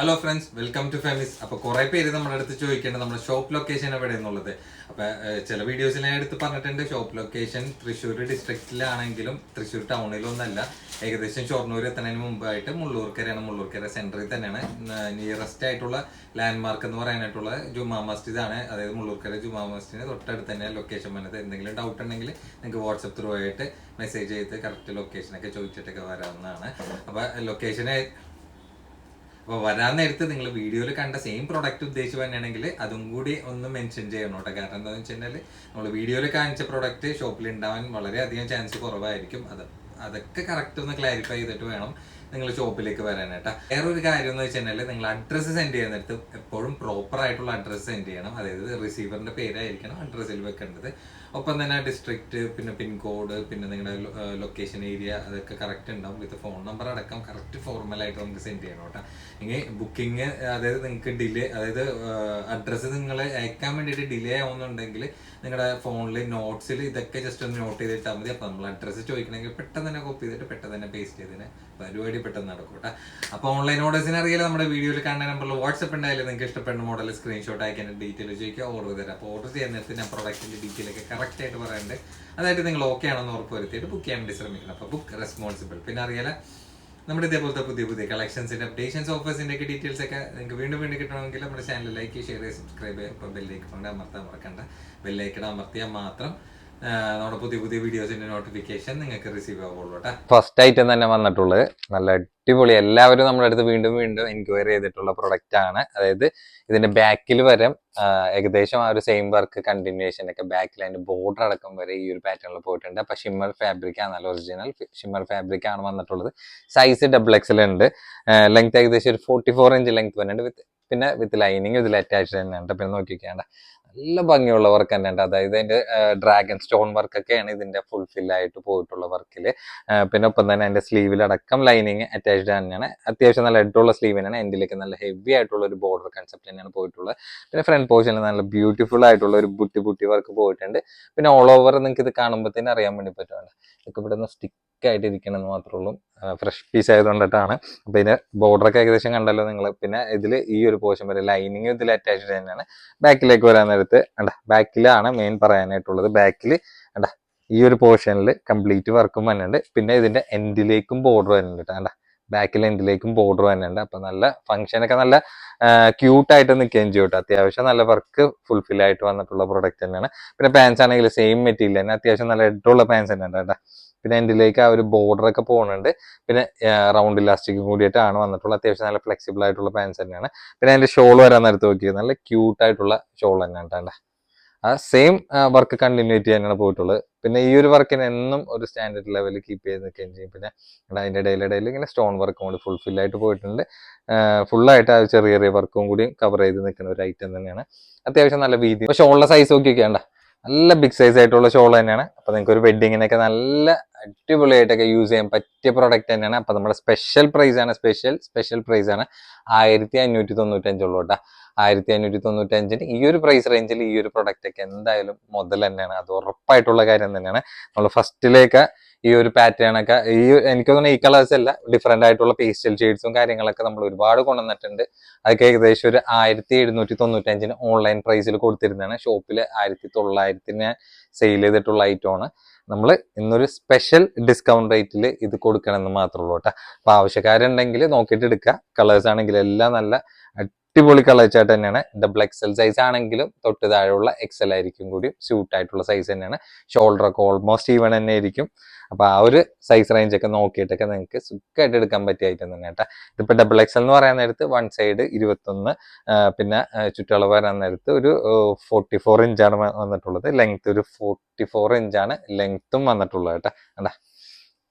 Hello friends, welcome to ഫാമിസ്. അപ്പൊ കുറെ പേര് നമ്മുടെ അടുത്ത് ചോദിക്കേണ്ടത് നമ്മുടെ ഷോപ്പ് ലൊക്കേഷൻ എവിടെ എന്നുള്ളത്. അപ്പൊ ചില വീഡിയോസിൽ ഞാൻ എടുത്ത് പറഞ്ഞിട്ടുണ്ട്, ഷോപ്പ് ലൊക്കേഷൻ തൃശ്ശൂർ ഡിസ്ട്രിക്റ്റിലാണെങ്കിലും തൃശ്ശൂർ ടൗണിലൊന്നല്ല, ഏകദേശം ഷൊർണൂർ എത്തുന്നതിന് മുമ്പായിട്ട് മുള്ളൂർക്കരയാണ്. മുള്ളൂർക്കര സെന്ററിൽ തന്നെയാണ്. നിയറസ്റ്റ് ആയിട്ടുള്ള ലാൻഡ് മാർക്ക് എന്ന് പറയാനായിട്ടുള്ള ജുമാ മസ്ജിദ് ആണ്. അതായത് മുള്ളൂർക്കര ജുമാ മസ്ജിദിന് തൊട്ടടുത്ത് തന്നെ ലൊക്കേഷൻ വന്നത്. എന്തെങ്കിലും ഡൗട്ട് ഉണ്ടെങ്കിൽ നിങ്ങൾക്ക് വാട്സപ്പ് ത്രൂ ആയിട്ട് മെസ്സേജ് ചെയ്ത് കറക്റ്റ് ലൊക്കേഷനൊക്കെ ചോദിച്ചിട്ടൊക്കെ വരാവുന്നതാണ്. അപ്പൊ ലൊക്കേഷന് അപ്പോൾ വരാൻ നേരത്ത് നിങ്ങൾ വീഡിയോയിൽ കണ്ട സെയിം പ്രോഡക്റ്റ് ഉദ്ദേശിച്ച് തന്നെയാണെങ്കിൽ അതും കൂടി ഒന്ന് മെൻഷൻ ചെയ്യണം കേട്ടോ. കാരണം എന്താണെന്ന് വെച്ച് കഴിഞ്ഞാൽ നമ്മൾ വീഡിയോയിൽ കാണിച്ച പ്രോഡക്റ്റ് ഷോപ്പിൽ ഉണ്ടാവാൻ വളരെയധികം ചാൻസ് കുറവായിരിക്കും. അതൊക്കെ കറക്റ്റ് ഒന്ന് ക്ലാരിഫൈ ചെയ്തിട്ട് വേണം നിങ്ങൾ ഷോപ്പിലേക്ക് വരാനായിട്ടാ. വേറൊരു കാര്യം എന്ന് വെച്ച് കഴിഞ്ഞാൽ നിങ്ങൾ അഡ്രസ്സ് സെൻഡ് ചെയ്യുന്ന നേരത്ത് എപ്പോഴും പ്രോപ്പർ ആയിട്ടുള്ള അഡ്രസ്സ് സെൻഡ് ചെയ്യണം. അതായത് റിസീവറിന്റെ പേരായിരിക്കണം അഡ്രസ്സിൽ വെക്കേണ്ടത്. ഒപ്പം തന്നെ ഡിസ്ട്രിക്ട്, പിന്നെ പിൻകോഡ്, പിന്നെ നിങ്ങളുടെ ലൊക്കേഷൻ ഏരിയ, അതൊക്കെ കറക്റ്റ് ഉണ്ടാവും. വിത്ത് ഫോൺ നമ്പർ അടക്കം കറക്റ്റ് ഫോർമലായിട്ട് നമുക്ക് സെൻഡ് ചെയ്യണം കേട്ടോ. ഇനി ബുക്കിംഗ്, അതായത് നിങ്ങൾക്ക് ഡിലേ, അതായത് അഡ്രസ്സ് നിങ്ങൾ അയക്കാൻ വേണ്ടിയിട്ട് ഡിലേ ആവുന്നുണ്ടെങ്കിൽ നിങ്ങളുടെ ഫോണിൽ നോട്ട്സിൽ ഇതൊക്കെ ജസ്റ്റ് ഒന്ന് നോട്ട് ചെയ്തിട്ടാൽ മതി. അപ്പം നമ്മൾ അഡ്രസ്സ് ചോദിക്കണമെങ്കിൽ പെട്ടെന്ന് തന്നെ കോപ്പി ചെയ്തിട്ട് പെട്ടെന്ന് തന്നെ പേസ്റ്റ് ചെയ്തതിന് പരിപാടി പെട്ടെന്ന് നടക്കും കേട്ടോ. അപ്പോൾ ഓൺലൈൻ ഓർഡേഴ്സിന് അറിയാലോ, നമ്മുടെ വീഡിയോയിൽ കാണുന്ന നമ്പറിൽ വാട്സപ്പ് ഉണ്ടായാലും നിങ്ങൾക്ക് ഇഷ്ടപ്പെടുന്ന മോഡൽ സ്ക്രീൻഷോട്ട് അയക്കാൻ ഡീറ്റെയിൽ ചോദിക്കുക, ഓർഡർ തരാം. അപ്പോൾ ഓർഡർ ചെയ്യുന്ന നേരത്ത് ഞാൻ പ്രൊഡക്റ്റിന്റെ ഡീറ്റെയിൽ ഒക്കെ കറക്റ്റ് ആയിട്ട് പറയുന്നുണ്ട്. അതായത് നിങ്ങൾ ഓക്കെ ആണെന്ന് ഉറപ്പ് വരുത്തിയിട്ട് ബുക്ക് ചെയ്യാൻ വേണ്ടി ശ്രമിക്കണം. അപ്പോൾ ബുക്ക് റെസ്പോൺസിബിൾ. പിന്നെ അറിയാലോ, നമ്മുടെ ഇതേപോലത്തെ പുതിയ പുതിയ കളക്ഷൻസിന്റെ അപ്ഡേഷൻസ്, ഓഫേഴ്സിന്റെ ഒക്കെ ഡീറ്റെയിൽസ് ഒക്കെ നിങ്ങൾക്ക് വീണ്ടും വീണ്ടും കിട്ടണമെങ്കിൽ നമ്മുടെ ചാനൽ ലൈക്ക്, ഷെയർ, സബ്സ്ക്രൈബ് ചെയ്യുക. ഇപ്പോൾ ബെല്ലൈക്കൺ അമർത്താൻ മറക്കണ്ട. ബെല്ലൈക്കൺ അമർത്തിയാൽ മാത്രം നമ്മുടെ പുതിയ പുതിയ വീഡിയോസിന്റെ നോട്ടിഫിക്കേഷൻ നിങ്ങൾക്ക് റിസീവ് ആവുള്ളൂ കേട്ടോ. ഫസ്റ്റ് ഐറ്റം തന്നെ വന്നിട്ടുള്ളത് നല്ല അടിപൊളി, എല്ലാവരും നമ്മുടെ അടുത്ത് വീണ്ടും വീണ്ടും എൻക്വയറി ചെയ്തിട്ടുള്ള പ്രൊഡക്റ്റ് ആണ്. അതായത് ഇതിന്റെ ബാക്കിൽ വരെ ഏകദേശം ആ ഒരു സെയിം വർക്ക് കണ്ടിന്യൂഷൻ ഒക്കെ ബാക്കിൽ അതിന്റെ ബോർഡർ അടക്കം വരെ ഈ ഒരു പാറ്റേണിൽ പോയിട്ടുണ്ട്. അപ്പൊ ഷിമ്മർ ഫാബ്രിക് ആണ്, നല്ല ഒറിജിനൽ ഷിമ്മർ ഫാബ്രിക് ആണ് വന്നിട്ടുള്ളത്. സൈസ് XXL ഉണ്ട്. ലെങ്ത് ഏകദേശം ഒരു 44 ഇഞ്ച് ലെങ്ത് വരുന്നുണ്ട്. പിന്നെ വിത്ത് ലൈനിങ് ഇതിൽ അറ്റാച്ച്ഡ് തന്നെയുണ്ട്. പിന്നെ നോക്കിക്കേണ്ട നല്ല ഭംഗിയുള്ള വർക്ക് തന്നെയുണ്ട്. അതായത് അതിന്റെ ഡ്രാഗൺ സ്റ്റോൺ വർക്ക് ഒക്കെയാണ് ഇതിന്റെ ഫുൾഫിൽ ആയിട്ട് പോയിട്ടുള്ള വർക്കിൽ. പിന്നെ ഒപ്പം തന്നെ അതിന്റെ സ്ലീവിലടക്കം ലൈനിങ് അറ്റാച്ച്ഡ് തന്നെയാണ്. അത്യാവശ്യം നല്ല ഹെഡുള്ള സ്ലീവ് തന്നെയാണ്. എൻഡിലേക്ക് നല്ല ഹെവി ആയിട്ടുള്ള ഒരു ബോർഡർ കൺസെപ്റ്റ് തന്നെയാണ് പോയിട്ടുള്ളത്. പിന്നെ ഫ്രണ്ട് പോർഷനിൽ നല്ല ബ്യൂട്ടിഫുൾ ആയിട്ടുള്ള ഒരു ബുട്ടി വർക്ക് പോയിട്ടുണ്ട്. പിന്നെ ഓൾ ഓവർ നിങ്ങൾക്ക് ഇത് കാണുമ്പോൾ തന്നെ അറിയാൻ വേണ്ടി പറ്റുന്നുണ്ട്, ഇതൊക്കെ ഇവിടെ നിന്ന് സ്റ്റിക്ക് ആയിട്ട് ഇരിക്കണമെന്ന് മാത്രമേ ഉള്ളൂ. ഫ്രഷ് പീസ് ആയതുകൊണ്ടിട്ടാണ്. അപ്പൊ ഇതിന്റെ ബോർഡറൊക്കെ ഏകദേശം കണ്ടല്ലോ നിങ്ങൾ. പിന്നെ ഇതിൽ ഈ ഒരു പോർഷൻ വരെ ലൈനിങ് ഇതിൽ അറ്റാച്ച്ഡ് തന്നെയാണ്. ബാക്കിലേക്ക് വരാൻ നേരത്ത് ബാക്കിലാണ് മെയിൻ പറയാനായിട്ടുള്ളത്. ബാക്കിൽ ഈ ഒരു പോർഷനിൽ കംപ്ലീറ്റ് വർക്കും വരുന്നുണ്ട്. പിന്നെ ഇതിന്റെ എൻഡിലേക്കും ബോർഡർ വരുന്നുണ്ട് കേട്ടോ. ബാക്കിൽ എൻഡിലേക്കും ബോർഡർ വരുന്നുണ്ട്. അപ്പൊ നല്ല ഫംഗ്ഷനൊക്കെ നല്ല ക്യൂട്ടായിട്ട് നിൽക്കുകയും ചെയ്യും കേട്ടോ. അത്യാവശ്യം നല്ല വർക്ക് ഫുൾഫിൽ ആയിട്ട് വന്നിട്ടുള്ള പ്രൊഡക്റ്റ് തന്നെയാണ്. പിന്നെ പാൻസ് ആണെങ്കിൽ സെയിം മെറ്റീരിയൽ തന്നെ, അത്യാവശ്യം നല്ല ഹെഡുള്ള പാൻസ് തന്നെ ഉണ്ട് കേട്ടോ. പിന്നെ എൻഡിലേക്ക് ആ ഒരു ബോർഡർ ഒക്കെ പോകുന്നുണ്ട്. പിന്നെ റൗണ്ട് ഇലാസ്റ്റിക് കൂടിയിട്ടാണ് വന്നിട്ടുള്ളത്. അത്യാവശ്യം നല്ല ഫ്ലെക്സിബിൾ ആയിട്ടുള്ള പാൻസ് തന്നെയാണ്. പിന്നെ അതിന്റെ ഷോൾ വരാൻ നേരത്ത് നോക്കിയത് നല്ല ക്യൂട്ടായിട്ടുള്ള ഷോൾ തന്നെയാണ് കേട്ടോ. ആ സെയിം വർക്ക് കണ്ടിന്യൂറ്റി തന്നെയാണ് പോയിട്ടുള്ളത്. പിന്നെ ഈ ഒരു വർക്കിന് എന്നും ഒരു സ്റ്റാൻഡേർഡ് ലെവലിൽ കീപ്പ് ചെയ്ത് നിൽക്കുകയും ചെയ്യും. പിന്നെ അതിന്റെ ഇടയിൽ ഇങ്ങനെ സ്റ്റോൺ വർക്കും കൂടി ഫുൾഫിൽ ആയിട്ട് പോയിട്ടുണ്ട്. ഫുള്ളായിട്ട് ആ ചെറിയ ചെറിയ വർക്കും കൂടി കവർ ചെയ്ത് നിൽക്കുന്ന ഒരു ഐറ്റം തന്നെയാണ്. അത്യാവശ്യം നല്ല വീതി. ഇപ്പൊ ഷോളിന്റെ സൈസ് നോക്കിയൊക്കെയാണ്ട നല്ല ബിഗ് സൈസ് ആയിട്ടുള്ള ഷോൾ തന്നെയാണ്. അപ്പൊ നിങ്ങൾക്ക് ഒരു വെഡിങ്ങിനൊക്കെ നല്ല അടിപൊളിയായിട്ടൊക്കെ യൂസ് ചെയ്യാൻ പറ്റിയ പ്രോഡക്റ്റ് തന്നെയാണ്. അപ്പൊ നമ്മുടെ സ്പെഷ്യൽ പ്രൈസ് ആണ്, സ്പെഷ്യൽ പ്രൈസ് ആണ് 1595 കേട്ടോ. 1595 ഈ ഒരു പ്രൈസ് റേഞ്ചിൽ ഈ ഒരു പ്രൊഡക്റ്റ് ഒക്കെ എന്തായാലും മുതൽ തന്നെയാണ്. അത് ഉറപ്പായിട്ടുള്ള കാര്യം തന്നെയാണ്. നമ്മൾ ഫസ്റ്റിലേക്ക് ഈ ഒരു പാറ്റേൺ ഒക്കെ എനിക്ക് തോന്നുന്നു ഈ കളേഴ്സ് അല്ല, ഡിഫറെന്റ് ആയിട്ടുള്ള പേസ്റ്റൽ ഷെയ്ഡ്സും കാര്യങ്ങളൊക്കെ നമ്മൾ ഒരുപാട് കൊണ്ടുവന്നിട്ടുണ്ട്. അതൊക്കെ ഏകദേശം ഒരു 1795 ഓൺലൈൻ പ്രൈസിൽ കൊടുത്തിരുന്നതാണ്. ഷോപ്പിൽ 1900 സെയിൽ ചെയ്തിട്ടുള്ള ഐറ്റമാണ്. നമ്മൾ ഇന്നൊരു സ്പെഷ്യൽ ഡിസ്കൗണ്ട് റേറ്റിൽ ഇത് കൊടുക്കണമെന്ന് മാത്രമേ ഉള്ളൂ കേട്ടോ. അപ്പൊ ആവശ്യക്കാരുണ്ടെങ്കിൽ നോക്കിയിട്ട് എടുക്കുക. കളേഴ്സ് ആണെങ്കിൽ എല്ലാം നല്ല അടിപൊളി കളേഴ്സ് ആയിട്ട് തന്നെയാണ്. XXL സൈസ് ആണെങ്കിലും തൊട്ട് താഴെയുള്ള XL ആയിരിക്കും കൂടി സ്യൂട്ട് ആയിട്ടുള്ള സൈസ് തന്നെയാണ്. ഷോൾഡർ ഒക്കെ ഓൾമോസ്റ്റ് ഈവൺ തന്നെ ആയിരിക്കും. അപ്പൊ ആ ഒരു സൈസ് റേഞ്ച് ഒക്കെ നോക്കിയിട്ടൊക്കെ നിങ്ങൾക്ക് സുഖമായിട്ട് എടുക്കാൻ പറ്റിയ ഐറ്റം തന്നെ കേട്ടോ. ഇതിപ്പോ XXL എന്ന് പറയാൻ നേരത്ത് വൺ സൈഡ് 21, പിന്നെ ചുറ്റളവ് വരാൻ നേരത്ത് ഒരു 44 ഇഞ്ചാണ് വന്നിട്ടുള്ളത്. ലെങ്ത് ഒരു 44 ഇഞ്ചാണ് ലെങ്ത്തും വന്നിട്ടുള്ളത് കേട്ടോ. കണ്ടാ,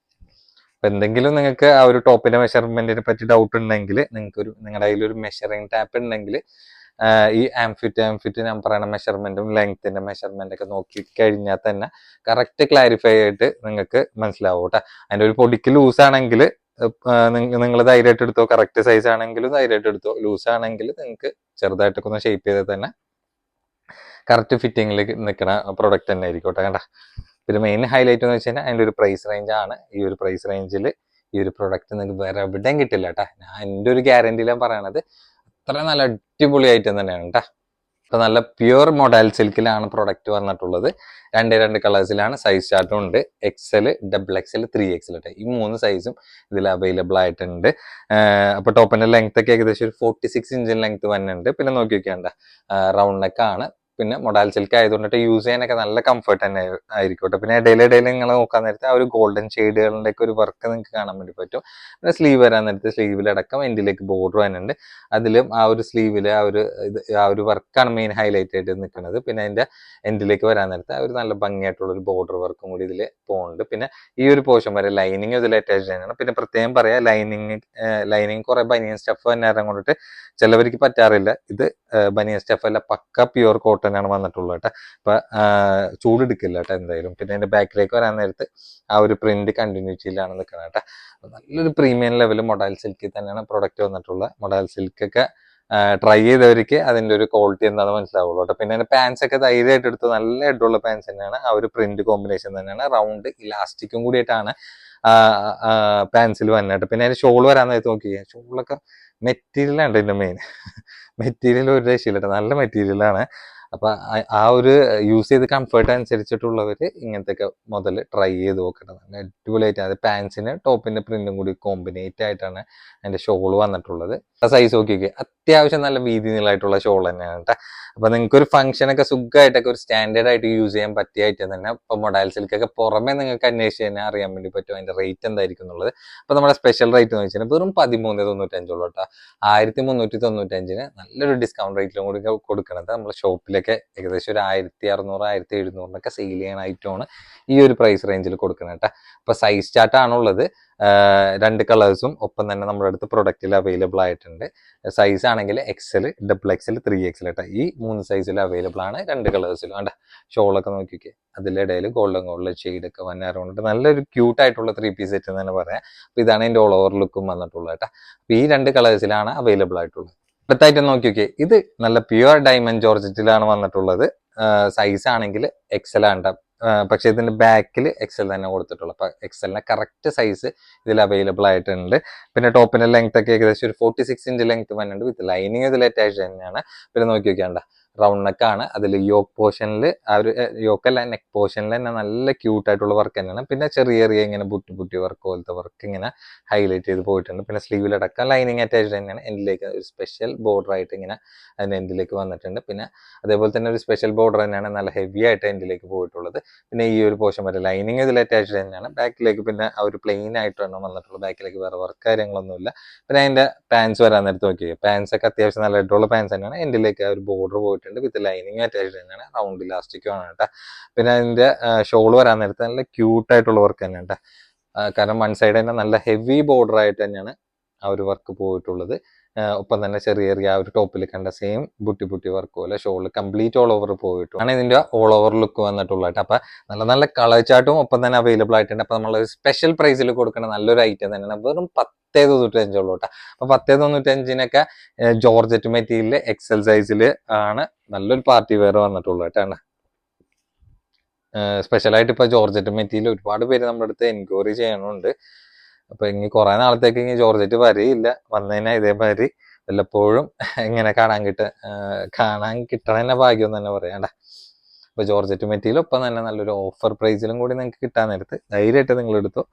അപ്പൊ എന്തെങ്കിലും നിങ്ങൾക്ക് ആ ഒരു ടോപ്പിന്റെ മെഷർമെന്റിനെ പറ്റി ഡൗട്ട് ഉണ്ടെങ്കിൽ നിങ്ങളുടെ കയ്യിൽ ഒരു മെഷറിംഗ് ടാപ്പ് ഉണ്ടെങ്കിൽ ഈ ആംഫിറ്റ് ഞാൻ പറയുന്ന മെഷർമെന്റും ലെങ്ത്തിന്റെ മെഷർമെന്റ് ഒക്കെ നോക്കി കഴിഞ്ഞാൽ തന്നെ കറക്റ്റ് ക്ലാരിഫൈ ആയിട്ട് നിങ്ങൾക്ക് മനസ്സിലാവും കേട്ടോ. അതിന്റെ ഒരു പൊടിക്ക് ലൂസ് ആണെങ്കിൽ നിങ്ങൾ ധൈര്യമായിട്ട് എടുത്തോ, കറക്റ്റ് സൈസ് ആണെങ്കിലും ധൈര്യമായിട്ട് എടുത്തോ. ലൂസ് ആണെങ്കിൽ നിങ്ങൾക്ക് ചെറുതായിട്ടൊക്കെ ഒന്ന് ഷേപ്പ് ചെയ്താൽ തന്നെ കറക്റ്റ് ഫിറ്റിംഗിൽ നിൽക്കുന്ന പ്രൊഡക്റ്റ് തന്നെ ആയിരിക്കും കേട്ടോ. കണ്ട, പിന്നെ മെയിൻ ഹൈലൈറ്റ് എന്ന് വെച്ച് കഴിഞ്ഞാൽ അതിന്റെ ഒരു പ്രൈസ് റേഞ്ച് ആണ്. ഈ ഒരു പ്രൈസ് റേഞ്ചിൽ ഈ ഒരു പ്രൊഡക്റ്റ് നിങ്ങൾക്ക് വേറെ എവിടെയും കിട്ടില്ല കേട്ടോ. ഞാൻ എൻ്റെ ഒരു ഗ്യാരണ്ടിയിലാണ് പറയണത്. അത്ര നല്ല അടിപൊളി ഐറ്റം തന്നെയാണ് കേട്ടോ. അപ്പോൾ നല്ല പ്യുവർ മൊഡാൽ സിൽക്കിലാണ് പ്രൊഡക്റ്റ് വന്നിട്ടുള്ളത്. രണ്ട് കളേഴ്സിലാണ്. സൈസ് ചാർട്ടും ഉണ്ട്. XL, XXL, 3XL കേട്ടോ. ഈ 3 സൈസും ഇതിൽ അവൈലബിൾ ആയിട്ടുണ്ട്. അപ്പോൾ ടോപ്പിന്റെ ലെങ്ത് ഒക്കെ ഏകദേശം ഒരു 46 ഇഞ്ച് ലെങ്ത് വന്നിട്ടുണ്ട്. പിന്നെ നോക്കി വെക്കേണ്ട റൗണ്ട് നെക്ക് ആണ്. പിന്നെ മൊഡാൽ സിൽക്ക് ആയതുകൊണ്ടിട്ട് യൂസ് ചെയ്യാനൊക്കെ നല്ല കംഫർട്ട് തന്നെ ആയിരിക്കട്ടെ. പിന്നെ ഇടയിൽ നിങ്ങൾ നോക്കാൻ നേരത്തെ ആ ഒരു ഗോൾഡൻ ഷെയ്ഡുകളുടെ ഒക്കെ ഒരു വർക്ക് നിങ്ങൾക്ക് കാണാൻ വേണ്ടി പറ്റും. പിന്നെ സ്ലീവ് വരാൻ നേരത്തെ സ്ലീവിലടക്കം എൻഡിലേക്ക് ബോർഡർ വരുന്നുണ്ട്. അതിലും ആ ഒരു സ്ലീവില് ആ ഒരു വർക്കാണ് മെയിൻ ഹൈലൈറ്റ് ആയിട്ട് നിൽക്കുന്നത്. പിന്നെ അതിന്റെ എൻഡിലേക്ക് വരാൻ നേരത്തെ ആ ഒരു നല്ല ഭംഗിയായിട്ടുള്ള ഒരു ബോർഡർ വർക്കും കൂടി ഇതിൽ പോകുന്നുണ്ട്. പിന്നെ ഈ ഒരു പോർഷൻ വരെ ലൈനിങ് ഇതിൽ അറ്റാച്ച് ചെയ്യുന്നതാണ്. പിന്നെ പ്രത്യേകം പറയാം, ലൈനിങ് കുറെ ബനിയൻ സ്റ്റഫ് തന്നെ കൊണ്ടിട്ട് ചിലവർക്ക് പറ്റാറില്ല. ഇത് ബനിയൻ സ്റ്റഫ് അല്ല, പക്ക പ്യുവർ കോട്ടൺ ആണ് വന്നിട്ടുള്ളത് കേട്ടോ. അപ്പൊ ചൂടെടുക്കില്ല കേട്ടോ എന്തായാലും. പിന്നെ അതിന്റെ ബാക്കിലേക്ക് വരാൻ നേരത്ത് ആ ഒരു പ്രിന്റ് കണ്ടിന്യൂറ്റിയിലാണ് നിൽക്കുന്നത് കേട്ടോ. നല്ലൊരു പ്രീമിയം ലെവൽ മൊഡാൽ സിൽക്കിൽ തന്നെയാണ് പ്രൊഡക്റ്റ് വന്നിട്ടുള്ളത്. മൊഡാൽ സിൽക്ക് ഒക്കെ ട്രൈ ചെയ്തവർക്ക് അതിന്റെ ഒരു ക്വാളിറ്റി എന്താണെന്ന് മനസ്സിലാവുള്ളൂ കേട്ടോ. പിന്നെ അതിന്റെ പാൻസ് ഒക്കെ ധൈര്യമായിട്ട് എടുത്ത് നല്ല ഹെഡുള്ള പാൻസ് തന്നെയാണ്. ആ ഒരു പ്രിന്റ് കോമ്പിനേഷൻ തന്നെയാണ്. റൗണ്ട് ഇലാസ്റ്റിക്കും കൂടിയിട്ടാണ് പാൻസിൽ വന്നിട്ട്. പിന്നെ അതിന്റെ ഷോൾ വരാൻ നേരത്ത് നോക്കിയാൽ ഷോളൊക്കെ മെറ്റീരിയലാണ് ഇതിന്റെ മെയിൻ. മെറ്റീരിയൽ ഒരു രക്ഷയില്ല, നല്ല മെറ്റീരിയലാണ്. അപ്പൊ ആ ഒരു യൂസ് ചെയ്ത് കംഫർട്ട് അനുസരിച്ചിട്ടുള്ളവര് ഇങ്ങനത്തെ മുതൽ ട്രൈ ചെയ്ത് നോക്കണം. നല്ല അടിപൊളിയായിട്ട് അത് പാൻസിന് ടോപ്പിന്റെ പ്രിന്റും കൂടി കോമ്പിനേറ്റ് ആയിട്ടാണ് അതിന്റെ ഷോൾ വന്നിട്ടുള്ളത്. സൈസ് നോക്കിയൊക്കെ അത്യാവശ്യം നല്ല വീതി നീളമായിട്ടുള്ള ഷോൾ തന്നെയാണ് കേട്ടോ. അപ്പൊ നിങ്ങൾക്ക് ഒരു ഫംഗ്ഷനൊക്കെ സുഖമായിട്ടൊക്കെ ഒരു സ്റ്റാൻഡേർഡ് ആയിട്ട് യൂസ് ചെയ്യാൻ പറ്റിയ ഐറ്റം തന്നെ. ഇപ്പൊ മൊഡാൽ സിൽക്കൊക്കെ പുറമെ നിങ്ങൾക്ക് അന്വേഷിച്ച് തന്നെ അറിയാൻ വേണ്ടി പറ്റും അതിന്റെ റേറ്റ് എന്തായിരിക്കും എന്നുള്ളത്. അപ്പൊ നമ്മുടെ സ്പെഷ്യൽ റേറ്റ് എന്ന് വെച്ചാൽ വെറും 1395 കേട്ടോ. 1395 നല്ലൊരു ഡിസ്കൗണ്ട് റേറ്റിലും കൂടി കൊടുക്കണത്. നമ്മുടെ ഷോപ്പിലൊക്കെ ഏകദേശം ഒരു 1600, 1700 സെയിൽ ചെയ്യണ ഐറ്റമാണ് ഈ ഒരു പ്രൈസ് റേഞ്ചിൽ കൊടുക്കുന്നത് കേട്ടോ. അപ്പൊ സൈസ് ചാർട്ടാണുള്ളത്. 2 കളേഴ്സും ഒപ്പം തന്നെ നമ്മുടെ അടുത്ത് പ്രൊഡക്റ്റിൽ അവൈലബിൾ ആയിട്ടുണ്ട്. സൈസ് ആണെങ്കിൽ XL, XXL, 3XL കേട്ടോ. ഈ 3 സൈസിൽ അവൈലബിൾ ആണ്. 2 കളേഴ്സിലും വേണ്ട. ഷോളൊക്കെ നോക്കിക്കേ, അതിലിടയിൽ ഗോൾഡൻ ഷെയ്ഡ് ഒക്കെ വന്നാറുണ്ട്. നല്ലൊരു ക്യൂട്ട് ആയിട്ടുള്ള 3 പീസ് സെറ്റ് എന്ന് തന്നെ പറയാം. അപ്പൊ ഇതാണ് ഇതിന്റെ ഓൾ ഓവർ ലുക്കും വന്നിട്ടുള്ളത് കേട്ടോ. അപ്പൊ ഈ 2 കളേഴ്സിലാണ് അവൈലബിൾ ആയിട്ടുള്ളത്. അടുത്തായിട്ട് നോക്കിയൊക്കെ, ഇത് നല്ല പ്യുവർ ഡയമണ്ട് ജോർജറ്റിലാണ് വന്നിട്ടുള്ളത്. സൈസ് ആണെങ്കിൽ XL ആണ്. പക്ഷെ ഇതിന്റെ ബാക്കിൽ XL തന്നെ കൊടുത്തിട്ടുള്ളൂ. അപ്പൊ XLന്റെ കറക്റ്റ് സൈസ് ഇതിൽ അവൈലബിൾ ആയിട്ടുണ്ട്. പിന്നെ ടോപ്പിന്റെ ലെങ്ത് ഒക്കെ ഏകദേശം ഒരു 46 ഇഞ്ച് ലെങ്ത് വന്നിട്ടുണ്ട്. വിത്ത് ലൈനിങ് ഇതിൽ അറ്റാച്ച് തന്നെയാണ്. പിന്നെ നോക്കി നോക്കിയാണ്ട റൗണ്ട് നെക്കാണ്. അതിൽ യോക്ക് പോർഷനിൽ ആ ഒരു യോക്കല്ല, നെക്ക് പോർഷനിൽ തന്നെ നല്ല ക്യൂട്ട് ആയിട്ടുള്ള വർക്ക് തന്നെയാണ്. പിന്നെ ചെറിയ ഇങ്ങനെ ബുട്ടി വർക്ക് പോലത്തെ വർക്ക് ഇങ്ങനെ ഹൈലൈറ്റ് ചെയ്ത് പോയിട്ടുണ്ട്. പിന്നെ സ്ലീവിലടക്കം ലൈനിങ് അറ്റാച്ച് തന്നെയാണ്. എൻഡിലേക്ക് ഒരു സ്പെഷ്യൽ ബോർഡർ ആയിട്ട് ഇങ്ങനെ അതിന്റെ എൻഡിലേക്ക് വന്നിട്ടുണ്ട്. പിന്നെ അതേപോലെ തന്നെ ഒരു സ്പെഷ്യൽ ബോർഡർ തന്നെയാണ് നല്ല ഹെവി ആയിട്ട് എൻഡിലേക്ക് പോയിട്ടുള്ളത്. പിന്നെ ഈ ഒരു പോർഷൻ വരെ ലൈനിങ് ഇതിൽ അറ്റാച്ച് തന്നെയാണ്. ബാക്കിലേക്ക് പിന്നെ ആ ഒരു പ്ലെയിൻ ആയിട്ടാണ് വന്നിട്ടുള്ളത്. ബാക്കിലേക്ക് വേറെ വർക്ക് കാര്യങ്ങളൊന്നുമില്ല. പിന്നെ അതിന്റെ പാൻസ് വരാൻ നേരത്ത് നോക്കിയത്, പാൻസ് ഒക്കെ അത്യാവശ്യം നല്ല ഇട്ടുള്ള പാൻസ് തന്നെയാണ്. എൻഡിലേക്ക് ആ ഒരു ബോർഡർ പോയിട്ടുണ്ട്. വിത്ത് ലൈനിങ് അറ്റാച്ച് തന്നെയാണ്. റൗണ്ട് ഇലാസ്റ്റിക്കും ആണ് കേട്ടോ. പിന്നെ അതിന്റെ ഷോൾ വരാൻ നേരത്ത് നല്ല ക്യൂട്ട് ആയിട്ടുള്ള വർക്ക് തന്നെയാണ് കേട്ടോ. കാരണം വൺ സൈഡ് തന്നെ നല്ല ഹെവി ബോർഡർ ആയിട്ട് തന്നെയാണ് ആ ഒരു വർക്ക് പോയിട്ടുള്ളത്. ഒപ്പം തന്നെ ചെറിയ ആ ഒരു ടോപ്പിൽ കണ്ട സെയിം ബുട്ടി വർക്ക് പോലെ ഷോൾ കംപ്ലീറ്റ് ഓൾ ഓവർ പോയിട്ടു ആണ് ഇതിന്റെ ഓൾ ഓവർ ലുക്ക് വന്നിട്ടുള്ളത്. അപ്പൊ നല്ല കളർ ചാർട്ടും ഒപ്പം തന്നെ അവൈലബിൾ ആയിട്ടുണ്ട്. അപ്പൊ നമ്മൾ സ്പെഷ്യൽ പ്രൈസിൽ കൊടുക്കുന്ന നല്ലൊരു ഐറ്റം തന്നെയാണ്. വെറും 1095 കേട്ടോ. അപ്പൊ 1095 ജോർജറ്റ് മെറ്റീരിയൽ XL സൈസിൽ ആണ് നല്ലൊരു പാർട്ടി വെയർ വന്നിട്ടുള്ളത് കേട്ടോ. സ്പെഷ്യലായിട്ട് ഇപ്പൊ ജോർജറ്റ് മെറ്റീരിയൽ ഒരുപാട് പേര് നമ്മുടെ അടുത്ത് എൻക്വയറി ചെയ്യണുണ്ട്. അപ്പൊ ഇനി കുറെ നാളത്തേക്ക് ഇനി ജോർജറ്റ് വരികയില്ല. വന്നതിനാൽ ഇതേമാതിരി വല്ലപ്പോഴും ഇങ്ങനെ കാണാൻ കിട്ടണ ഭാഗ്യം തന്നെ പറയാണ്ട. അപ്പൊ ജോർജറ്റ് മെറ്റീരിയൽ ഒപ്പം തന്നെ നല്ലൊരു ഓഫർ പ്രൈസിലും കൂടി നിങ്ങൾക്ക് കിട്ടാൻ നേരത്ത് ധൈര്യമായിട്ട് നിങ്ങൾ എടുത്തു.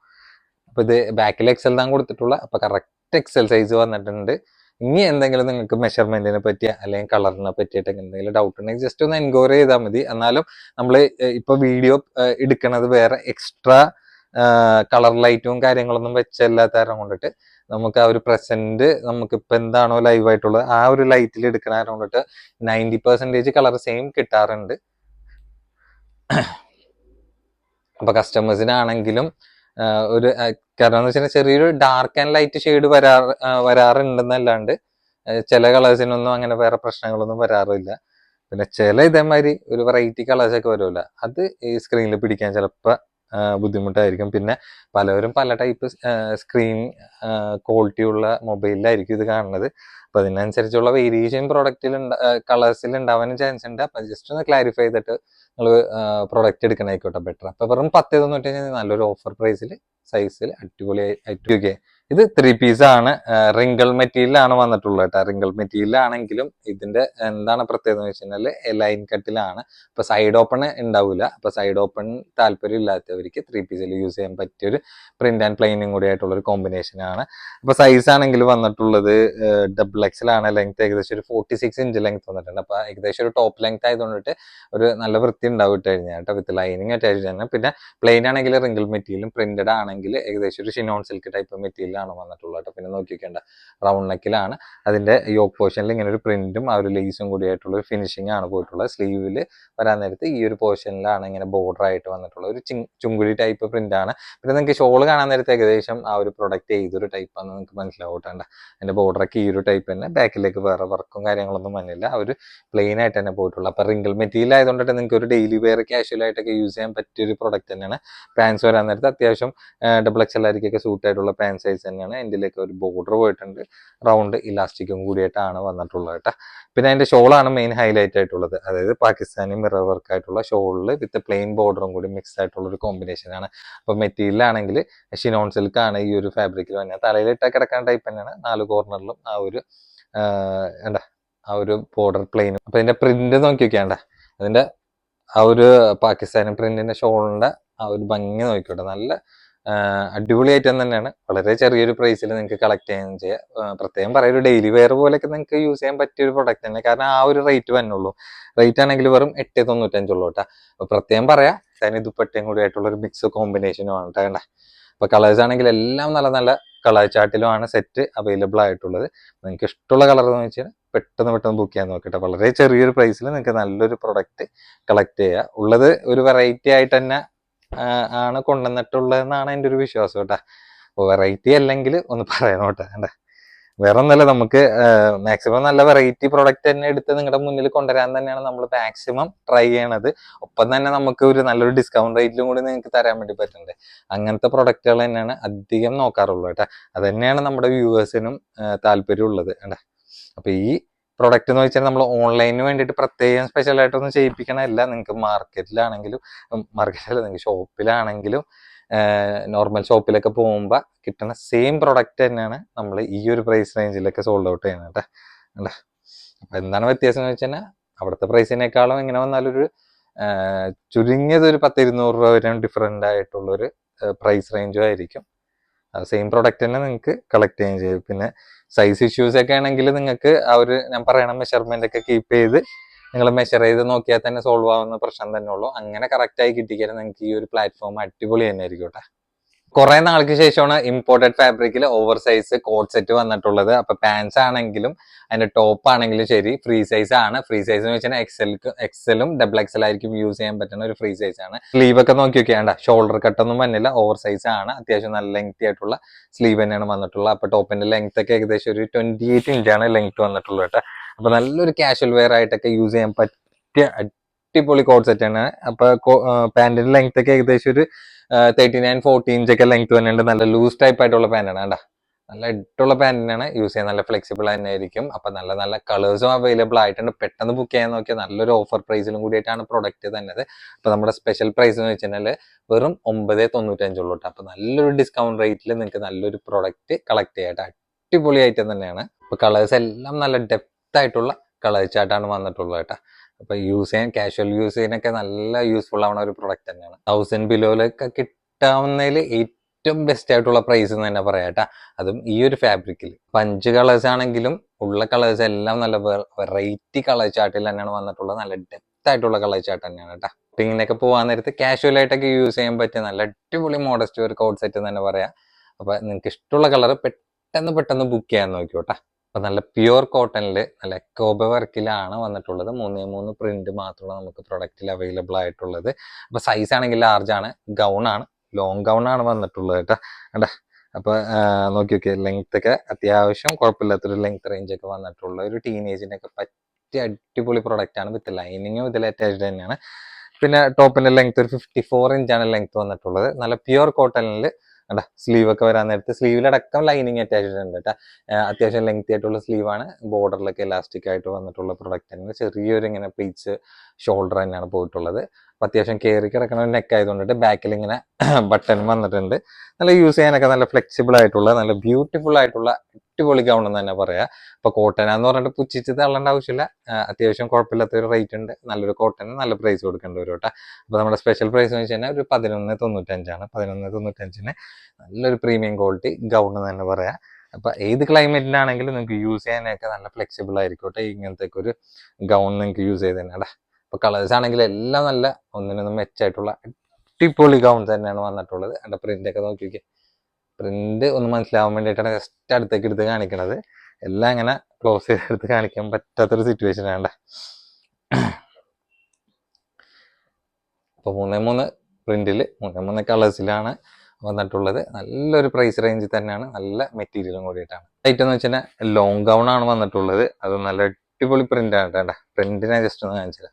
അപ്പൊ ഇത് ബാക്കിൽ XL താൻ കൊടുത്തിട്ടുള്ള. അപ്പൊ കറക്റ്റ് XL സൈസ് വന്നിട്ടുണ്ട്. ഇനി എന്തെങ്കിലും നിങ്ങൾക്ക് മെഷർമെന്റിനെ പറ്റിയ അല്ലെങ്കിൽ കളറിനെ പറ്റിയിട്ട് എന്തെങ്കിലും ഡൗട്ട് ഉണ്ടെങ്കിൽ ജസ്റ്റ് ഒന്ന് എൻക്വയറി ചെയ്താൽ മതി. എന്നാലും നമ്മൾ ഇപ്പൊ വീഡിയോ എടുക്കുന്നത് വേറെ എക്സ്ട്രാ കളർ ലൈറ്റും കാര്യങ്ങളൊന്നും വെച്ചല്ലാത്ത കാരണം കൊണ്ടിട്ട് നമുക്ക് ആ ഒരു പ്രസന്റ് നമുക്കിപ്പോൾ എന്താണോ ലൈവ് ആയിട്ടുള്ളത് ആ ഒരു ലൈറ്റിൽ എടുക്കണ കാരണം കൊണ്ടിട്ട് 90% കളർ സെയിം കിട്ടാറുണ്ട്. അപ്പൊ കസ്റ്റമേഴ്സിനാണെങ്കിലും ഒരു കാരണം എന്ന് വെച്ചാൽ ചെറിയൊരു ഡാർക്ക് ആൻഡ് ലൈറ്റ് ഷെയ്ഡ് വരാറുണ്ടെന്നല്ലാണ്ട് ചില കളേഴ്സിനൊന്നും അങ്ങനെ വേറെ പ്രശ്നങ്ങളൊന്നും വരാറില്ല. പിന്നെ ചില ഇതേമാതിരി ഒരു വെറൈറ്റി കളേഴ്സ് ഒക്കെ വരുമല്ല, അത് ഈ സ്ക്രീനിൽ പിടിക്കാൻ ചിലപ്പോൾ ബുദ്ധിമുട്ടായിരിക്കും. പിന്നെ പലവരും പല ടൈപ്പ് സ്ക്രീൻ ക്വാളിറ്റി ഉള്ള മൊബൈലിലായിരിക്കും ഇത് കാണുന്നത്. അപ്പൊ അതിനനുസരിച്ചുള്ള വേരിയേഷൻ പ്രൊഡക്റ്റിൽ കളേഴ്സിൽ ഉണ്ടാവാനും ചാൻസ് ഉണ്ട്. അപ്പൊ ജസ്റ്റ് ഒന്ന് ക്ലാരിഫൈ ചെയ്തിട്ട് നിങ്ങൾ പ്രൊഡക്റ്റ് എടുക്കണായിക്കോട്ടെ ബെറ്റർ. അപ്പൊ വെറും 10 നല്ലൊരു ഓഫർ പ്രൈസിൽ സൈസിൽ അടിപൊളിയായി. ഇത് 3 പീസ് ആണ്, റിങ്കിൾ മെറ്റീരിയലാണ് വന്നിട്ടുള്ളത് കേട്ടോ. റിങ്കിൾ മെറ്റീരിയലാണെങ്കിലും ഇതിന്റെ എന്താണ് പ്രത്യേകത എന്ന് വെച്ച് കഴിഞ്ഞാൽ ലൈൻ കട്ടിലാണ്. അപ്പൊ സൈഡ് ഓപ്പൺ ഉണ്ടാവില്ല. അപ്പൊ സൈഡ് ഓപ്പൺ താല്പര്യം ഇല്ലാത്തവർക്ക് 3 പീസിൽ യൂസ് ചെയ്യാൻ പറ്റിയ ഒരു പ്രിന്റ് ആൻഡ് പ്ലെയിനും കൂടി ആയിട്ടുള്ള ഒരു കോമ്പിനേഷൻ ആണ്. അപ്പൊ സൈസ് ആണെങ്കിൽ വന്നിട്ടുള്ളത് XXL ആണ്. ലെങ്ത് ഏകദേശം ഒരു 46 ഇഞ്ച് ലെങ്ത് വന്നിട്ടുണ്ട്. അപ്പൊ ഏകദേശം ഒരു ടോപ്പ് ലെങ്ത് ആയതുകൊണ്ടിട്ട് ഒരു നല്ല വൃത്തി ഉണ്ടാവും ഇട്ട് കഴിഞ്ഞാൽ കേട്ടോ, വിത്ത് ലൈനിങ് അറ്റാച്ച് തന്നെ. പിന്നെ പ്ലെയിൻ ആണെങ്കിൽ റിങ്കിൾ മെറ്റീരിയലും, പ്രിന്റഡ് ആണെങ്കിൽ ഏകദേശം ഒരു ഷിനോൺ സിൽക്ക് ടൈപ്പ് മെറ്റീരിയലാണ് വന്നിട്ടുള്ളത് കേട്ടോ. പിന്നെ നോക്കിക്കേണ്ട റൗണ്ട് നെക്കിലാണ്. അതിന്റെ യോക്ക് പോർഷനിൽ ഇങ്ങനെ ഒരു പ്രിന്റും ആ ഒരു ലേസും കൂടി ആയിട്ടുള്ള ഒരു ഫിനിഷിംഗ് ആണ് പോയിട്ടുള്ളത്. സ്ലീവിൽ വരാൻ നേരത്ത് ഈ ഒരു പോർഷനിലാണ് ഇങ്ങനെ ബോർഡർ ആയിട്ട് വന്നിട്ടുള്ള ഒരു ചുങ്കുടി ടൈപ്പ് പ്രിന്റ് ആണ്. പിന്നെ നിങ്ങൾക്ക് ഷോൾ കാണാൻ നേരത്ത് ഏകദേശം ആ ഒരു പ്രൊഡക്റ്റ് ഏതൊരു ടൈപ്പ് ആണെന്ന് നിങ്ങൾക്ക് മനസ്സിലാവട്ടെ. അതിന്റെ ബോർഡറൊക്കെ ഈ ഒരു ടൈപ്പ് തന്നെ, ബാക്കിലേക്ക് വേറെ വർക്കും കാര്യങ്ങളൊന്നും വന്നില്ല, ആ ഒരു പ്ലെയിൻ ആയിട്ട് തന്നെ പോയിട്ടുള്ളത്. അപ്പൊ റിങ്കിൾ മെറ്റീരിയൽ ആയതുകൊണ്ടിട്ട് നിങ്ങൾക്ക് ഒരു ഡെയിലി വെയർ കാഷ്വൽ ആയിട്ടൊക്കെ യൂസ് ചെയ്യാൻ പറ്റിയ ഒരു പ്രൊഡക്റ്റ് തന്നെയാണ്. പാൻസ് വരാൻ നേരത്ത് അത്യാവശ്യം XXL ആയിരിക്കൊക്കെ സൂട്ട് ആയിട്ടുള്ള പാൻറ് സൈസ് തന്നെയാണ്. ഇതിലേക്ക് ഒരു ബോർഡർ പോയിട്ടുണ്ട്, റൗണ്ട് ഇലാസ്റ്റിക്കും കൂടിയിട്ടാണ് വന്നിട്ടുള്ളത് കേട്ടോ. പിന്നെ അതിന്റെ ഷോളാണ് മെയിൻ ഹൈലൈറ്റ് ആയിട്ടുള്ളത്. അതായത് പാകിസ്ഥാനി മിറർ വർക്ക് ആയിട്ടുള്ള ഷോളിൽ വിത്ത് പ്ലെയിൻ ബോർഡറും കൂടി മിക്സ് ആയിട്ടുള്ള ഒരു കോമ്പിനേഷൻ ആണ്. അപ്പൊ മെറ്റീരിയൽ ആണെങ്കിൽ ഷിനോൺ സിൽക്ക് ആണ് ഈ ഒരു ഫാബ്രിക്കിൽ വന്നത്. തലയിലിട്ട കിടക്കാൻ ടൈപ്പ് തന്നെയാണ്. 4 കോർണറിലും ആ ഒരു എന്താ ആ ഒരു ബോർഡർ പ്ലെയിനും. അപ്പൊ ഇതിന്റെ പ്രിന്റ് നോക്കി നോക്കിയാണ്ട, അതിന്റെ ആ ഒരു പാകിസ്ഥാനി പ്രിന്റിന്റെ ഷോളിന്റെ ആ ഒരു ഭംഗി നോക്കിക്കോട്ടെ. നല്ല അടിപൊളി ഐറ്റം തന്നെയാണ്. വളരെ ചെറിയൊരു പ്രൈസിൽ നിങ്ങൾക്ക് കളക്ട് ചെയ്യാൻ ചെയ്യാം. പ്രത്യേകം പറയാം, ഒരു ഡെയിലി വെയർ പോലെയൊക്കെ നിങ്ങൾക്ക് യൂസ് ചെയ്യാൻ പറ്റിയ ഒരു പ്രൊഡക്റ്റ് തന്നെ. കാരണം ആ ഒരു റേറ്റ് വന്നുള്ളൂ. റേറ്റ് ആണെങ്കിൽ വെറും 895 ഉള്ളൂ കേട്ടോ. അപ്പൊ പ്രത്യേകം പറയാം, തനി ദുപ്പട്ടയും കൂടി ആയിട്ടുള്ള ഒരു മിക്സ് കോമ്പിനേഷനും ആണ് കേട്ടോ. അപ്പൊ കളേഴ്സ് ആണെങ്കിൽ എല്ലാം നല്ല നല്ല കളർ ചാർട്ടിലുമാണ് സെറ്റ് അവൈലബിൾ ആയിട്ടുള്ളത്. നിങ്ങൾക്ക് ഇഷ്ടമുള്ള കളർ എന്ന് വെച്ചാൽ പെട്ടെന്ന് ബുക്ക് ചെയ്യാൻ നോക്കട്ടെ. വളരെ ചെറിയൊരു പ്രൈസിൽ നിങ്ങൾക്ക് നല്ലൊരു പ്രൊഡക്റ്റ് കളക്ട് ചെയ്യുക. ഉള്ളത് ഒരു വെറൈറ്റി ആയിട്ട് തന്നെ ആണ് കൊണ്ടുവന്നിട്ടുള്ളതെന്നാണ് എൻ്റെ ഒരു വിശ്വാസം കേട്ടോ. അപ്പോൾ വെറൈറ്റി അല്ലെങ്കിൽ ഒന്ന് പറയണോട്ടെ കേട്ടോ. വേറെ ഒന്നല്ല, നമുക്ക് മാക്സിമം നല്ല വെറൈറ്റി പ്രൊഡക്റ്റ് തന്നെ എടുത്ത് നിങ്ങളുടെ മുന്നിൽ കൊണ്ടുവരാൻ തന്നെയാണ് നമ്മൾ മാക്സിമം ട്രൈ ചെയ്യണത്. ഒപ്പം തന്നെ നമുക്ക് ഒരു നല്ലൊരു ഡിസ്കൗണ്ട് റേറ്റിലും കൂടി നിങ്ങൾക്ക് തരാൻ വേണ്ടി പറ്റുന്നുണ്ട്. അങ്ങനത്തെ പ്രൊഡക്റ്റുകൾ തന്നെയാണ് അധികം നോക്കാറുള്ളൂ കേട്ടോ. അത് തന്നെയാണ് നമ്മുടെ വ്യൂവേഴ്സിനും താല്പര്യമുള്ളത് കേട്ടോ. അപ്പൊ ഈ പ്രൊഡക്റ്റ് എന്ന് വെച്ചാൽ നമ്മൾ ഓൺലൈനിന് വേണ്ടിയിട്ട് പ്രത്യേകം സ്പെഷ്യലായിട്ടൊന്നും ചെയ്യിപ്പിക്കണമല്ല. നിങ്ങൾക്ക് മാർക്കറ്റിലാണെങ്കിലും, മാർക്കറ്റിലല്ല, നിങ്ങൾക്ക് ഷോപ്പിലാണെങ്കിലും നോർമൽ ഷോപ്പിലൊക്കെ പോകുമ്പോൾ കിട്ടുന്ന സെയിം പ്രൊഡക്റ്റ് തന്നെയാണ് നമ്മൾ ഈ ഒരു പ്രൈസ് റേഞ്ചിലൊക്കെ സോൾഡ് ഔട്ട് ചെയ്യുന്നത് കേട്ടോ. അപ്പൊ എന്താണ് വ്യത്യാസം എന്ന് വെച്ചാൽ അവിടുത്തെ പ്രൈസിനേക്കാളും ഇങ്ങനെ വന്നാലൊരു ചുരുങ്ങിയത് ഒരു 10-200 രൂപ വരെ ഡിഫറെൻ്റ് ആയിട്ടുള്ളൊരു പ്രൈസ് റേഞ്ചും ആയിരിക്കും. സെയിം പ്രൊഡക്റ്റ് തന്നെ നിങ്ങൾക്ക് കളക്ട് ചെയ്യാൻ ചെയ്യും. പിന്നെ സൈസ് ഇഷ്യൂസ് ഒക്കെ ആണെങ്കിൽ നിങ്ങൾക്ക് ആ ഒരു ഞാൻ പറയണ മെഷർമെന്റ് ഒക്കെ കീപ്പ് ചെയ്ത് നിങ്ങൾ മെഷർ ചെയ്ത് നോക്കിയാൽ തന്നെ സോൾവ് ആവുന്ന പ്രശ്നം തന്നെ ഉള്ളൂ. അങ്ങനെ കറക്റ്റായി കിട്ടിക്കാൻ നിങ്ങൾക്ക് ഈ ഒരു പ്ലാറ്റ്ഫോം അടിപൊളി തന്നെ ആയിരിക്കും കേട്ടോ. കുറെ നാൾക്ക് ശേഷമാണ് ഇമ്പോർട്ടഡ് ഫാബ്രിക്കിൽ ഓവർ സൈസ് കോട്ട് സെറ്റ് വന്നിട്ടുള്ളത്. അപ്പൊ പാൻസ് ആണെങ്കിലും അതിന്റെ ടോപ്പ് ആണെങ്കിലും ശരി ഫ്രീ സൈസ് ആണ്. ഫ്രീ സൈസ് എന്ന് വെച്ചാൽ XXL XXL ആയിരിക്കും യൂസ് ചെയ്യാൻ പറ്റുന്ന ഒരു ഫ്രീ സൈസ് ആണ്. സ്ലീവ് ഒക്കെ നോക്കി നോക്കിയാണ്ട, ഷോൾഡർ കട്ടൊന്നും വന്നില്ല, ഓവർ സൈസ് ആണ്. അത്യാവശ്യം നല്ല ലെങ്തി ആയിട്ടുള്ള സ്ലീവ് തന്നെയാണ് വന്നിട്ടുള്ളത്. അപ്പൊ ടോപ്പിന്റെ ലെങ്ത് ഒക്കെ ഏകദേശം ഒരു 28 ഇഞ്ചാണ് ലെങ്ത് വന്നിട്ടുള്ളത് കേട്ടോ. അപ്പൊ നല്ലൊരു കാഷ്വൽ വെയർ ആയിട്ടൊക്കെ യൂസ് ചെയ്യാൻ പറ്റിയ അടിപൊളി കോട്ട് സെറ്റ് ആണ്. അപ്പൊ പാന്റിന്റെ ലെങ്ത് ഒക്കെ ഏകദേശം ഒരു 39-40 ഇഞ്ചൊക്കെ ലെങ്ത് തന്നെയുണ്ട്. നല്ല ലൂസ് ടൈപ്പ് ആയിട്ടുള്ള പാന്റാണ് കേട്ടോ. നല്ല ഇട്ടുള്ള പാന്റിനാണ് യൂസ് ചെയ്യാൻ, നല്ല ഫ്ലെക്സിബിൾ തന്നെ ആയിരിക്കും. അപ്പൊ നല്ല നല്ല കളേഴ്സും അവൈലബിൾ ആയിട്ടുണ്ട്. പെട്ടെന്ന് ബുക്ക് ചെയ്യാൻ നോക്കിയാൽ നല്ലൊരു ഓഫർ പ്രൈസിലും കൂടിയിട്ടാണ് പ്രൊഡക്റ്റ് തന്നത്. അപ്പൊ നമ്മുടെ സ്പെഷ്യൽ പ്രൈസ് എന്ന് വെച്ചാൽ വെറും 995 ഉള്ളൂ കേട്ടോ. അപ്പൊ നല്ലൊരു ഡിസ്കൗണ്ട് റേറ്റിൽ നിങ്ങൾക്ക് നല്ലൊരു പ്രൊഡക്റ്റ് കളക്ട് ചെയ്യാം. അടിപൊളി ഐറ്റം തന്നെയാണ്. അപ്പൊ കളേഴ്സ് എല്ലാം നല്ല ഡെപ്ത് ആയിട്ടുള്ള കളർ ചാർട്ടാണ് വന്നിട്ടുള്ളത് കേട്ടോ. അപ്പൊ യൂസ് ചെയ്യാൻ, കാഷ്വൽ യൂസ് ചെയ്യാനൊക്കെ നല്ല യൂസ്ഫുൾ ആവുന്ന ഒരു പ്രൊഡക്റ്റ് തന്നെയാണ്. 1000 ബിലോയിലൊക്കെ കിട്ടാവുന്നതിൽ ഏറ്റവും ബെസ്റ്റ് ആയിട്ടുള്ള പ്രൈസ് എന്ന് തന്നെ പറയാം കേട്ടോ. അതും ഈ ഒരു ഫാബ്രിക്കിൽ 5 കളേഴ്സ് ആണെങ്കിലും ഉള്ള കളേഴ്സ് എല്ലാം നല്ല വെറൈറ്റി കളർ ചാർട്ടിൽ തന്നെയാണ് വന്നിട്ടുള്ളത്. നല്ല ഡെപ്ത് ആയിട്ടുള്ള കളർ ചാർട്ട് തന്നെയാണ് കേട്ടോ. ഇങ്ങനെയൊക്കെ പോകാൻ നേരത്ത് കാഷ്വൽ ആയിട്ടൊക്കെ യൂസ് ചെയ്യാൻ പറ്റിയ നല്ല അടിപൊളി മോഡസ്റ്റ് ഒരു കോട്ട് സെറ്റ് എന്ന് തന്നെ പറയാം. അപ്പൊ നിങ്ങൾക്ക് ഇഷ്ടമുള്ള കളർ പെട്ടെന്ന് ബുക്ക് ചെയ്യാൻ നോക്കിയോട്ടാ. അപ്പൊ നല്ല പ്യുവർ കോട്ടണില് നല്ല എക്കോബ വർക്കിലാണ് വന്നിട്ടുള്ളത്. 3 പ്രിന്റ് മാത്രമാണ് നമുക്ക് പ്രൊഡക്റ്റിൽ അവൈലബിൾ ആയിട്ടുള്ളത്. അപ്പൊ സൈസ് ആണെങ്കിൽ ലാർജ് ആണ്, ഗൗൺ ആണ്, ലോങ് ഗൗൺ ആണ് വന്നിട്ടുള്ളത് കേട്ടോ. കണ്ടാ, അപ്പൊ നോക്കി നോക്കിയ ലെങ്ത് ഒക്കെ അത്യാവശ്യം കുഴപ്പമില്ലാത്തൊരു ലെങ്ത് റേഞ്ച് ഒക്കെ വന്നിട്ടുള്ള ഒരു ടീനേജിനൊക്കെ പറ്റിയ അടിപൊളി പ്രൊഡക്റ്റ് ആണ്. വിത്ത് ലൈനിങ്ങും ഇതിൽ അറ്റാച്ച്ഡ് തന്നെയാണ്. പിന്നെ ടോപ്പിന്റെ ലെങ്ത് ഒരു 54 ഇഞ്ചാണ് ലെങ്ത് വന്നിട്ടുള്ളത്. നല്ല പ്യുവർ കോട്ടണിൽ കേട്ടാ. സ്ലീവ് ഒക്കെ വരാൻ നേരത്ത് സ്ലീവിലടക്കം ലൈനിങ് അറ്റാച്ച്ഡ് ഉണ്ട് കേട്ടാ. അത്യാവശ്യം ലെങ്തി ആയിട്ടുള്ള സ്ലീവാണ്. ബോർഡറിലൊക്കെ ഇലാസ്റ്റിക് ആയിട്ട് വന്നിട്ടുള്ള പ്രൊഡക്റ്റ് തന്നെ. ചെറിയൊരു ഇങ്ങനെ പ്ലീറ്റ്സ് ഷോൾഡർ തന്നെയാണ് പോയിട്ടുള്ളത്. അപ്പം അത്യാവശ്യം കയറി കിടക്കുന്ന ഒരു നെക്ക് ആയതുകൊണ്ടിട്ട് ബാക്കിൽ ഇങ്ങനെ ബട്ടൺ വന്നിട്ടുണ്ട്. നല്ല യൂസ് ചെയ്യാനൊക്കെ നല്ല ഫ്ലെക്സിബിൾ ആയിട്ടുള്ള നല്ല ബ്യൂട്ടിഫുൾ ആയിട്ടുള്ള അടിപൊളി ഗൗൺ എന്ന് തന്നെ പറയാം. ഇപ്പൊ കോട്ടനാന്ന് പറഞ്ഞിട്ട് പുച്ഛിച്ച് തള്ളേണ്ട ആവശ്യമില്ല. അത്യാവശ്യം കുഴപ്പമില്ലാത്ത ഒരു റേറ്റ് ഉണ്ട്. നല്ലൊരു കോട്ടന് നല്ല പ്രൈസ് കൊടുക്കേണ്ടി വരും കേട്ടോ. അപ്പൊ നമ്മുടെ സ്പെഷ്യൽ പ്രൈസ് എന്ന് വെച്ച് കഴിഞ്ഞാൽ ഒരു 11.95 11.95 നല്ലൊരു പ്രീമിയം ക്വാളിറ്റി ഗൗൺ എന്ന് തന്നെ പറയാം. അപ്പൊ ഏത് ക്ലൈമറ്റിലാണെങ്കിലും നിങ്ങൾക്ക് യൂസ് ചെയ്യാനൊക്കെ നല്ല ഫ്ലെക്സിബിൾ ആയിരിക്കട്ടെ. ഇങ്ങനത്തെ ഒരു ഗൗൺ നിങ്ങൾക്ക് യൂസ് ചെയ്ത് തന്നെ. അപ്പൊ കളേഴ്സ് ആണെങ്കിൽ എല്ലാം നല്ല ഒന്നിനൊന്നും മെച്ചായിട്ടുള്ള അടിപൊളി ഗൗൺ തന്നെയാണ് വന്നിട്ടുള്ളത്. അതിന്റെ പ്രിന്റ് ഒക്കെ നോക്കിക്കേ. പ്രിന്റ് ഒന്ന് മനസ്സിലാവാൻ വേണ്ടിയിട്ടാണ് ജസ്റ്റ് അടുത്തേക്ക് എടുത്ത് കാണിക്കണത്. എല്ലാം ഇങ്ങനെ ക്ലോസ് ചെയ്തെടുത്ത് കാണിക്കാൻ പറ്റാത്തൊരു സിറ്റുവേഷൻ വേണ്ട. അപ്പോൾ 3 പ്രിന്റിൽ 3 കളേഴ്സിലാണ് വന്നിട്ടുള്ളത്. നല്ലൊരു പ്രൈസ് റേഞ്ചിൽ തന്നെയാണ്. നല്ല മെറ്റീരിയലും കൂടിയിട്ടാണ്. ഐറ്റം എന്ന് വെച്ചാൽ ലോങ് ഗൗൺ ആണ് വന്നിട്ടുള്ളത്. അത് നല്ല അടിപൊളി പ്രിന്റ് ആണ് കേട്ടോ. പ്രിന്റിനെ ജസ്റ്റ് ഒന്ന് കാണിച്ചത്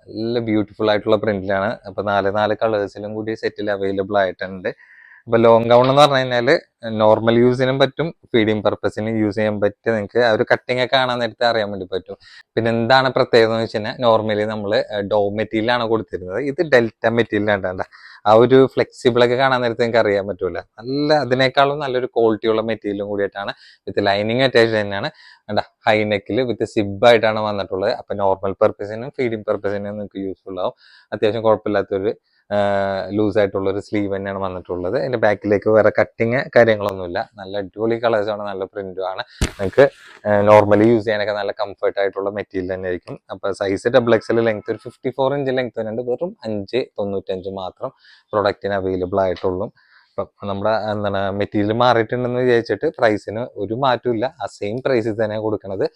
നല്ല ബ്യൂട്ടിഫുൾ ആയിട്ടുള്ള പ്രിന്റിലാണ്. അപ്പൊ 4 കളേഴ്സിലും കൂടി സെറ്റിൽ അവൈലബിൾ ആയിട്ടുണ്ട്. അപ്പൊ ലോങ് ഗൗൺ എന്ന് പറഞ്ഞു കഴിഞ്ഞാല് നോർമൽ യൂസിനും പറ്റും, ഫീഡിങ് പർപ്പസിന് യൂസ് ചെയ്യാൻ പറ്റും. നിങ്ങൾക്ക് ആ ഒരു കട്ടിങ് ഒക്കെ കാണാൻ നേരത്തെ അറിയാൻ വേണ്ടി പറ്റും. പിന്നെ എന്താണ് പ്രത്യേകത എന്ന് വെച്ച് കഴിഞ്ഞാൽ നോർമലി നമ്മൾ ഡോ മെറ്റീരിയലാണ് കൊടുത്തിരുന്നത്. ഇത് ഡെൽറ്റ മെറ്റീരിയൽ ആണ്ടാ. ആ ഒരു ഫ്ലെക്സിബിൾ ഒക്കെ കാണാൻ നേരത്തെ നിങ്ങൾക്ക് അറിയാൻ പറ്റൂല. നല്ല അതിനേക്കാളും നല്ലൊരു ക്വാളിറ്റിയുള്ള മെറ്റീരിയലും കൂടിയിട്ടാണ്. വിത്ത് ലൈനിങ് അറ്റാച്ച് തന്നെയാണ്. ഹൈ നെക്കിൽ വിത്ത് സിബ് ആയിട്ടാണ് വന്നിട്ടുള്ളത്. അപ്പൊ നോർമൽ പർപ്പസിനും ഫീഡിങ് പർപ്പസിനും നിങ്ങൾക്ക് യൂസ്ഫുൾ ആവും. അത്യാവശ്യം കുഴപ്പമില്ലാത്തൊരു ലൂസ് ആയിട്ടുള്ള ഒരു സ്ലീവ് തന്നെയാണ് വന്നിട്ടുള്ളത്. അതിന്റെ ബാക്കിലേക്ക് വേറെ കട്ടിങ് കാര്യങ്ങളൊന്നുമില്ല. നല്ല അടിപൊളി കളേഴ്സാണ്, നല്ല പ്രിന്റും ആണ്. നിങ്ങൾക്ക് നോർമലി യൂസ് ചെയ്യാനൊക്കെ നല്ല കംഫർട്ട് ആയിട്ടുള്ള മെറ്റീരിയൽ തന്നെ ആയിരിക്കും. അപ്പൊ സൈസ് XXL ലെങ്ത് ഒരു 54 ഇഞ്ച് ലെങ്ത് വരുന്നുണ്ട്. വെറും 5.95 മാത്രം പ്രൊഡക്റ്റിന് അവൈലബിൾ ആയിട്ടുള്ളൂ. ഇപ്പം നമ്മുടെ എന്താണ് മെറ്റീരിയൽ മാറിയിട്ടുണ്ടെന്ന് വിചാരിച്ചിട്ട് പ്രൈസിന് ഒരു മാറ്റവും ഇല്ല. ആ സെയിം പ്രൈസിൽ തന്നെയാണ് കൊടുക്കുന്നത്.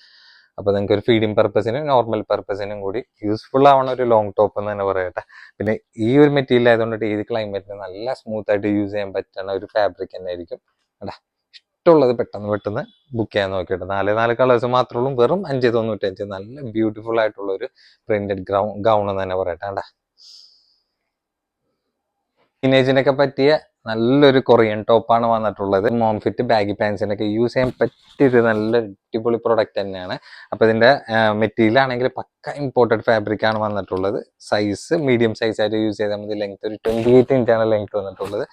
അപ്പൊ നിങ്ങൾക്ക് ഒരു ഫീഡിങ് പർപ്പസിനും നോർമൽ പർപ്പസിനും കൂടി യൂസ്ഫുൾ ആവണ ഒരു ലോങ് ടോപ്പ് എന്ന് തന്നെ പറയട്ടെ. പിന്നെ ഈ ഒരു മെറ്റീരിയൽ ആയതുകൊണ്ട് ഏത് ക്ലൈമറ്റിന് നല്ല സ്മൂത്ത് ആയിട്ട് യൂസ് ചെയ്യാൻ പറ്റുന്ന ഒരു ഫാബ്രിക് തന്നെ ആയിരിക്കും. ഇഷ്ടമുള്ളത് പെട്ടെന്ന് ബുക്ക് ചെയ്യാൻ നോക്കിയിട്ട് 4 കളേഴ്സ് മാത്രമേ ഉള്ളൂ. വെറും 5.95 നല്ല ബ്യൂട്ടിഫുൾ ആയിട്ടുള്ള ഒരു പ്രിന്റഡ് ഗൗൺ എന്ന് തന്നെ പറയട്ടെ. ടീനേജിനൊക്കെ പറ്റിയ നല്ലൊരു കൊറിയൻ ടോപ്പാണ് വന്നിട്ടുള്ളത്. മോം ഫിറ്റ് ബാഗി പാൻസിനൊക്കെ യൂസ് ചെയ്യാൻ പറ്റിയൊരു നല്ല അടിപൊളി പ്രൊഡക്റ്റ് തന്നെയാണ്. അപ്പൊ ഇതിന്റെ മെറ്റീരിയൽ ആണെങ്കിൽ പക്ക ഇമ്പോർട്ടഡ് ഫാബ്രിക് ആണ് വന്നിട്ടുള്ളത്. സൈസ് മീഡിയം സൈസ് ആയിട്ട് യൂസ് ചെയ്താൽ മതി. ലെങ്ത് ഒരു 28 ഇഞ്ചാണ് ലെങ്ത് വന്നിട്ടുള്ളത്.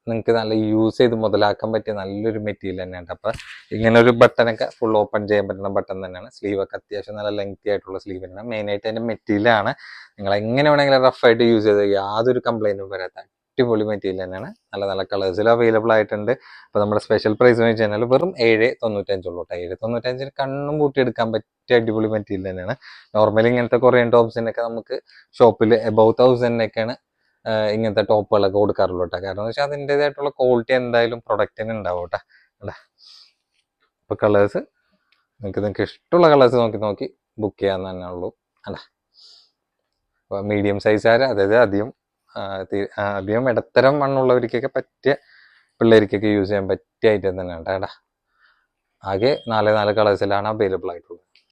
നിങ്ങൾക്ക് നല്ല യൂസ് ചെയ്ത് മുതലാക്കാൻ പറ്റിയ നല്ലൊരു മെറ്റീരിയൽ തന്നെയാണ്. അപ്പൊ ഇങ്ങനെ ഒരു ബട്ടനൊക്കെ ഫുൾ ഓപ്പൺ ചെയ്യാൻ പറ്റുന്ന ബട്ടൺ തന്നെയാണ്. സ്ലീവ് ഒക്കെ അത്യാവശ്യം നല്ല ലെങ്തി ആയിട്ടുള്ള സ്ലീവ് തന്നെയാണ്. മെയിൻ ആയിട്ട് അതിന്റെ മെറ്റീരിയൽ ആണ്. നിങ്ങൾ എങ്ങനെ വേണമെങ്കിലും റഫായിട്ട് യൂസ് ചെയ്ത് യാതൊരു കംപ്ലൈന്റും വരാത്ത അടിപൊളി മെറ്റീരിയൽ തന്നെയാണ്. നല്ല കളേഴ്സിൽ അവൈലബിൾ ആയിട്ടുണ്ട്. അപ്പൊ നമ്മുടെ സ്പെഷ്യൽ പ്രൈസ് എന്ന് വെച്ച് കഴിഞ്ഞാൽ വെറും 7.95 ഉള്ളൂ. 7.95 കണ്ണും പൂട്ടി എടുക്കാൻ പറ്റിയ അടിപൊളി മെറ്റീരിയൽ തന്നെയാണ്. നോർമലി ഇങ്ങനത്തെ കൊറിയൻ ടോപ്സിനൊക്കെ നമുക്ക് ഷോപ്പിൽ എബവ് 1000 ഇങ്ങനത്തെ ടോപ്പുകളൊക്കെ കൊടുക്കാറുള്ളൂ കേട്ടോ. കാരണം എന്ന് വെച്ചാൽ അതിൻ്റെതായിട്ടുള്ള ക്വാളിറ്റി എന്തായാലും പ്രൊഡക്റ്റിന് ഉണ്ടാവും കേട്ടോ. അപ്പൊ കളേഴ്സ് നിങ്ങൾക്ക് ഇഷ്ടമുള്ള കളേഴ്സ് നോക്കി ബുക്ക് ചെയ്യാൻ തന്നെ ഉള്ളൂ അല്ല. അപ്പൊ മീഡിയം സൈസുകാർ, അതായത് അധികം ഇടത്തരം മണ്ണുള്ളവർക്കൊക്കെ പറ്റിയ പിള്ളേർക്കൊക്കെ യൂസ് ചെയ്യാൻ പറ്റിയ ഐറ്റം തന്നെയാണ് കേട്ടോ. ആകെ 4 കളേഴ്സിലാണ് അവൈലബിൾ ആയിട്ടുള്ളത്.